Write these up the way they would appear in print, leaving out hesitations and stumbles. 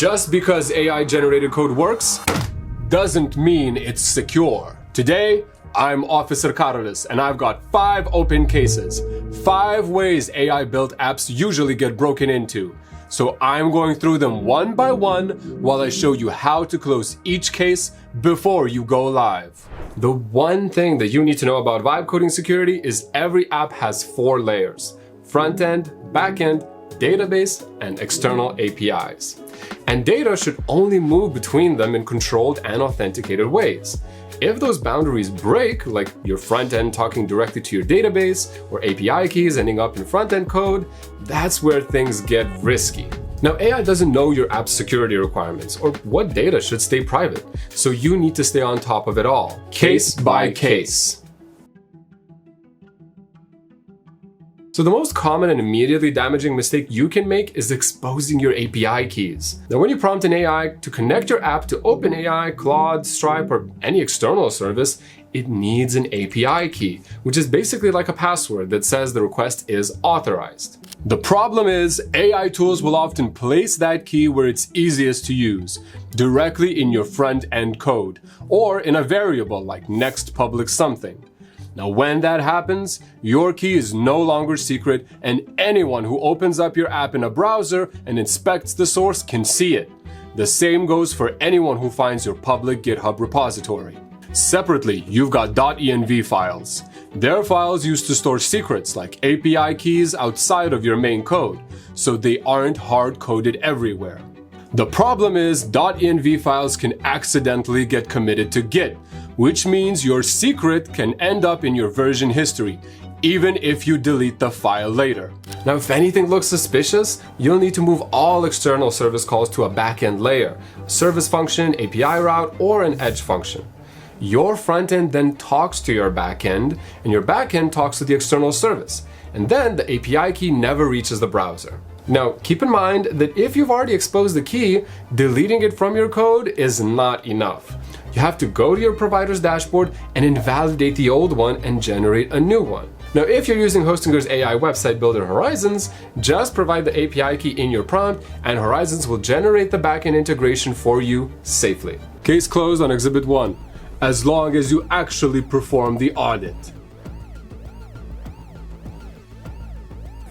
Just because AI-generated code works doesn't mean it's secure. Today, I'm Officer Karolis, and I've got 5 open cases. 5 ways AI-built apps usually get broken into. So I'm going through them one by one while I show you how to close each case before you go live. The one thing that you need to know about vibe coding security is every app has 4 layers: front-end, back-end, database, and external APIs. And data should only move between them in controlled and authenticated ways. If those boundaries break, like your front end talking directly to your database or API keys ending up in front-end code, that's where things get risky. Now, AI doesn't know your app's security requirements or what data should stay private, so you need to stay on top of it all, case by case. So the most common and immediately damaging mistake you can make is exposing your API keys. Now, when you prompt an AI to connect your app to OpenAI, Claude, Stripe, or any external service, it needs an API key, which is basically like a password that says the request is authorized. The problem is, AI tools will often place that key where it's easiest to use, directly in your front-end code, or in a variable like next public something. Now, when that happens, your key is no longer secret, and anyone who opens up your app in a browser and inspects the source can see it. The same goes for anyone who finds your public GitHub repository. Separately, you've got .env files. They're files used to store secrets like API keys outside of your main code, so they aren't hard-coded everywhere. The problem is .env files can accidentally get committed to Git, which means your secret can end up in your version history, even if you delete the file later. Now, if anything looks suspicious, you'll need to move all external service calls to a backend layer, a service function, API route, or an edge function. Your frontend then talks to your backend, and your backend talks to the external service, and then the API key never reaches the browser. Now, keep in mind that if you've already exposed the key, deleting it from your code is not enough. You have to go to your provider's dashboard and invalidate the old one and generate a new one. Now, if you're using Hostinger's AI website builder Horizons, just provide the API key in your prompt and Horizons will generate the backend integration for you safely. Case closed on Exhibit 1, as long as you actually perform the audit.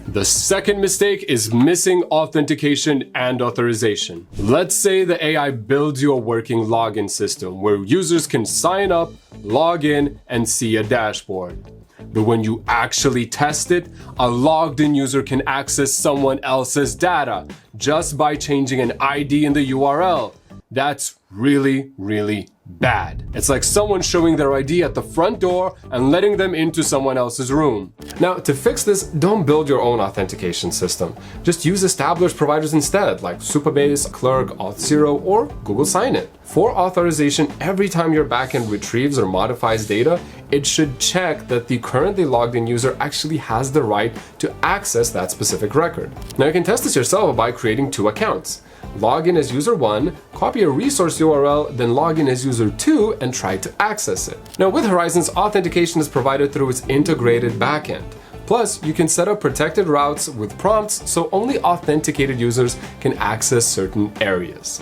The second mistake is missing authentication and authorization. Let's say the AI builds you a working login system where users can sign up, log in, and see a dashboard. But when you actually test it, a logged-in user can access someone else's data just by changing an ID in the URL. That's really, really bad. It's like someone showing their ID at the front door and letting them into someone else's room. Now, to fix this, don't build your own authentication system. Just use established providers instead, like Supabase, Clerk, Auth0, or Google Sign-In. For authorization, every time your backend retrieves or modifies data, it should check that the currently logged-in user actually has the right to access that specific record. Now, you can test this yourself by creating 2 accounts. Log in as user 1, copy a resource URL, then log in as user 2 and try to access it. Now, with Horizons, authentication is provided through its integrated backend. Plus, you can set up protected routes with prompts so only authenticated users can access certain areas.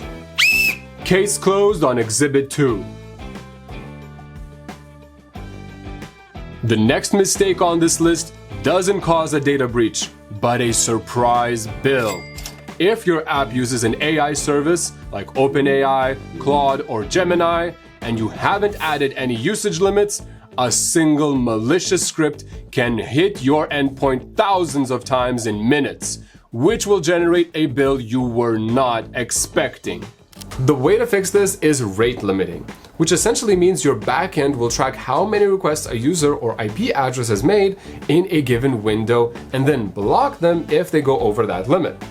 Case closed on Exhibit 2. The next mistake on this list doesn't cause a data breach, but a surprise bill. If your app uses an AI service like OpenAI, Claude, or Gemini, and you haven't added any usage limits, a single malicious script can hit your endpoint thousands of times in minutes, which will generate a bill you were not expecting. The way to fix this is rate limiting, which essentially means your backend will track how many requests a user or IP address has made in a given window and then block them if they go over that limit.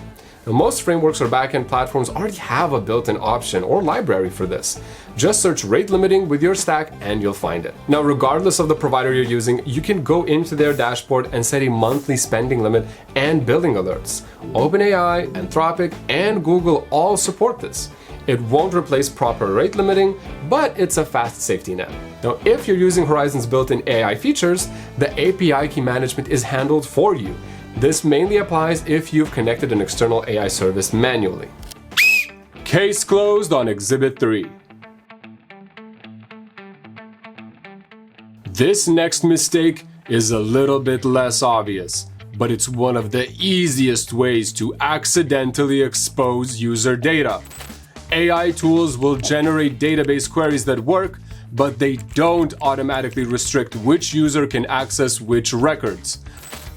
Now, most frameworks or backend platforms already have a built-in option or library for this. Just search rate limiting with your stack and you'll find it. Now, regardless of the provider you're using, you can go into their dashboard and set a monthly spending limit and billing alerts. OpenAI, Anthropic, and Google all support this. It won't replace proper rate limiting, but it's a fast safety net. Now, if you're using Horizon's built-in AI features, the API key management is handled for you. This mainly applies if you've connected an external AI service manually. Case closed on Exhibit 3. This next mistake is a little bit less obvious, but it's one of the easiest ways to accidentally expose user data. AI tools will generate database queries that work, but they don't automatically restrict which user can access which records.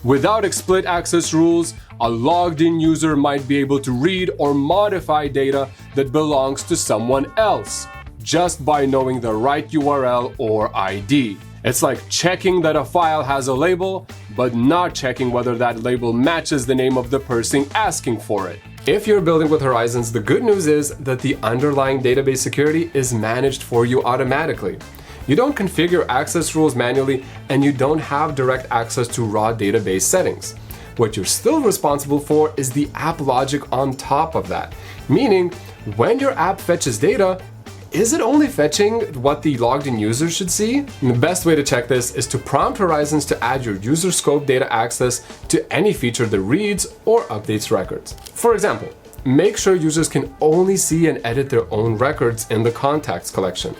Without explicit access rules, a logged-in user might be able to read or modify data that belongs to someone else, just by knowing the right URL or ID. It's like checking that a file has a label, but not checking whether that label matches the name of the person asking for it. If you're building with Horizons, the good news is that the underlying database security is managed for you automatically. You don't configure access rules manually, and you don't have direct access to raw database settings. What you're still responsible for is the app logic on top of that. Meaning, when your app fetches data, is it only fetching what the logged-in user should see? And the best way to check this is to prompt Horizons to add your user scope data access to any feature that reads or updates records. For example, make sure users can only see and edit their own records in the contacts collection.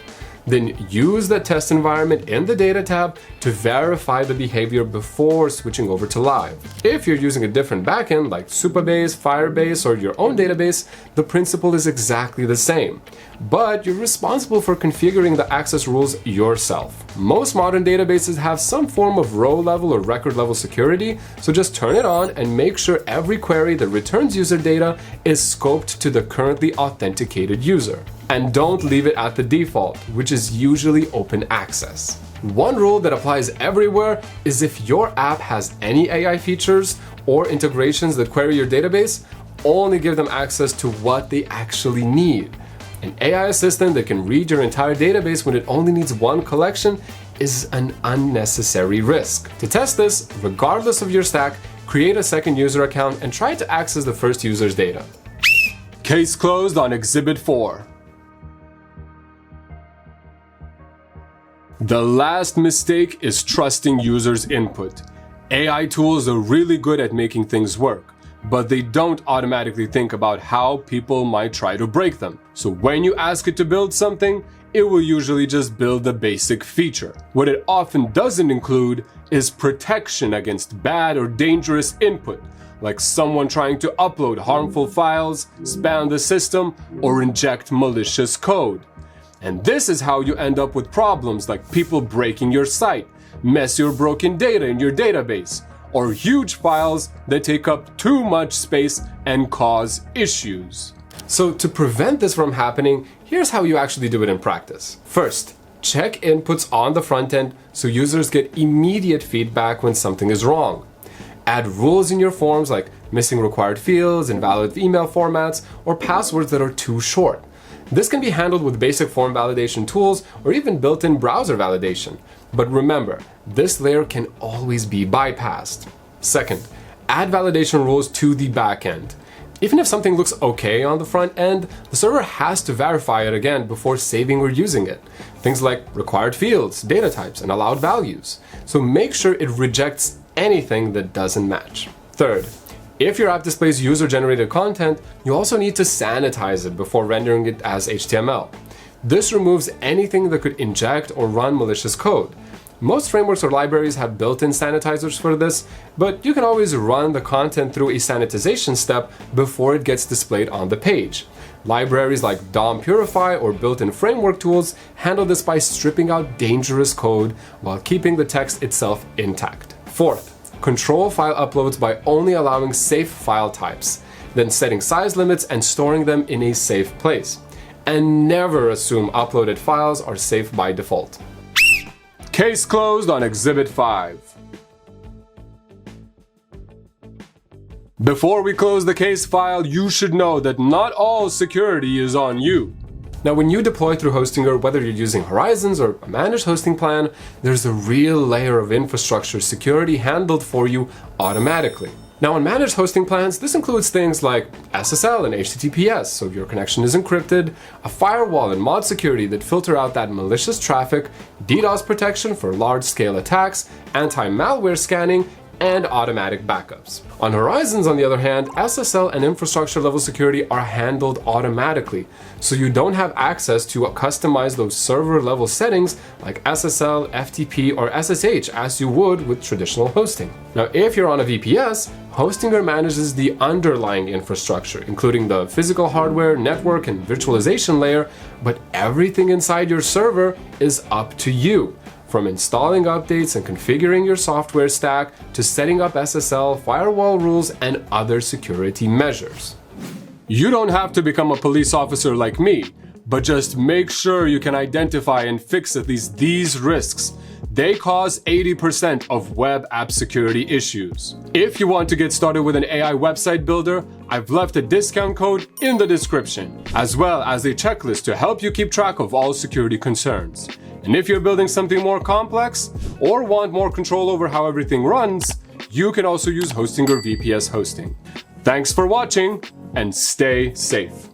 Then use the test environment in the data tab to verify the behavior before switching over to live. If you're using a different backend like Supabase, Firebase, or your own database, the principle is exactly the same. But you're responsible for configuring the access rules yourself. Most modern databases have some form of row level or record level security, so just turn it on and make sure every query that returns user data is scoped to the currently authenticated user. And don't leave it at the default, which is usually open access. One rule that applies everywhere is if your app has any AI features or integrations that query your database, only give them access to what they actually need. An AI assistant that can read your entire database when it only needs one collection is an unnecessary risk. To test this, regardless of your stack, create a second user account and try to access the first user's data. Case closed on Exhibit 4. The last mistake is trusting users' input. AI tools are really good at making things work, but they don't automatically think about how people might try to break them. So when you ask it to build something, it will usually just build the basic feature. What it often doesn't include is protection against bad or dangerous input, like someone trying to upload harmful files, spam the system, or inject malicious code. And this is how you end up with problems like people breaking your site, messy or broken data in your database, or huge files that take up too much space and cause issues. So to prevent this from happening, here's how you actually do it in practice. First, check inputs on the front end so users get immediate feedback when something is wrong. Add rules in your forms like missing required fields, invalid email formats, or passwords that are too short. This can be handled with basic form validation tools or even built-in browser validation. But remember, this layer can always be bypassed. Second, add validation rules to the backend. Even if something looks okay on the front end, the server has to verify it again before saving or using it. Things like required fields, data types, and allowed values. So make sure it rejects anything that doesn't match. Third, if your app displays user-generated content, you also need to sanitize it before rendering it as HTML. This removes anything that could inject or run malicious code. Most frameworks or libraries have built-in sanitizers for this, but you can always run the content through a sanitization step before it gets displayed on the page. Libraries like DOM Purify or built-in framework tools handle this by stripping out dangerous code while keeping the text itself intact. Fourth, control file uploads by only allowing safe file types, then setting size limits and storing them in a safe place. And never assume uploaded files are safe by default. Case closed on Exhibit 5. Before we close the case file, you should know that not all security is on you. Now, when you deploy through Hostinger, whether you're using Horizons or a managed hosting plan, there's a real layer of infrastructure security handled for you automatically. Now, on managed hosting plans, this includes things like SSL and HTTPS, so your connection is encrypted, a firewall and mod security that filter out that malicious traffic, DDoS protection for large-scale attacks, anti-malware scanning, and automatic backups. On Horizons, on the other hand, SSL and infrastructure level security are handled automatically, so you don't have access to customize those server level settings like SSL, FTP, or SSH as you would with traditional hosting. Now, if you're on a VPS, Hostinger manages the underlying infrastructure, including the physical hardware, network, and virtualization layer, but everything inside your server is up to you. From installing updates and configuring your software stack to setting up SSL, firewall rules, and other security measures. You don't have to become a police officer like me, but just make sure you can identify and fix at least these risks. They cause 80% of web app security issues. If you want to get started with an AI website builder, I've left a discount code in the description, as well as a checklist to help you keep track of all security concerns. And if you're building something more complex or want more control over how everything runs, you can also use Hostinger VPS hosting. Thanks for watching and stay safe.